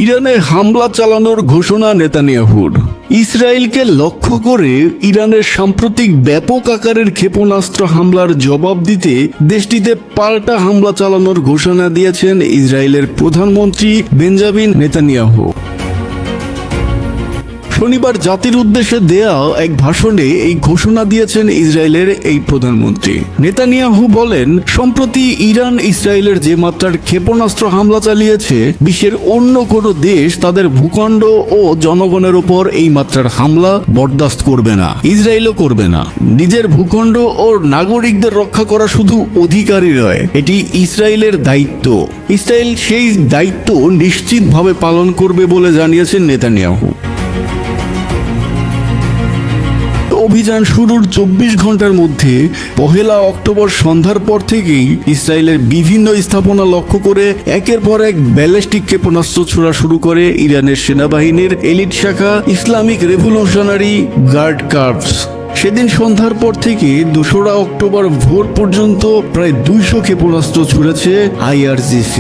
ইরানে হামলা চালানোর ঘোষণা নেতানিয়াহুর। ইসরায়েলকে লক্ষ্য করে ইরানের সাম্প্রতিক ব্যাপক আকারের ক্ষেপণাস্ত্র হামলার জবাব দিতে দেশটিতে পাল্টা হামলা চালানোর ঘোষণা দিয়েছেন ইসরায়েলের প্রধানমন্ত্রী বেঞ্জামিন নেতানিয়াহু। শনিবার জাতির উদ্দেশ্যে দেয়া এক ভাষণে এই ঘোষণা দিয়েছেন ইসরায়েলের এই প্রধানমন্ত্রী। নেতানিয়াহু বলেন, সম্প্রতি ইরান ইসরায়েলের যে মাত্রার ক্ষেপণাস্ত্র হামলা চালিয়েছে, বিশ্বের অন্য কোনো দেশ তাদের ভূখণ্ড ও জনগণের উপর এই মাত্রার হামলা বরদাস্ত করবে না, ইসরায়েলও করবে না। নিজের ভূখণ্ড ও নাগরিকদের রক্ষা করা শুধু অধিকারই নয়, এটি ইসরায়েলের দায়িত্ব। ইসরায়েল সেই দায়িত্ব নিশ্চিতভাবে পালন করবে বলে জানিয়েছেন নেতানিয়াহু। অভিযান শুরুর 24 ঘন্টার মধ্যে 1 অক্টোবর সন্ধ্যার পর থেকেই ইসরায়েলের বিভিন্ন স্থাপনা লক্ষ্য করে একের পর এক ব্যালিস্টিক ক্ষেপণাস্ত্র ছোড়া শুরু করে ইরানের সেনাবাহিনীর এলিট শাখা ইসলামিক রেভলিউশনারি গার্ড কর্পস। সেদিন সন্ধ্যার পর থেকে 2 অক্টোবর ভোর পর্যন্ত প্রায় 200 ক্ষেপণাস্ত্র ছুড়েছে IRGC।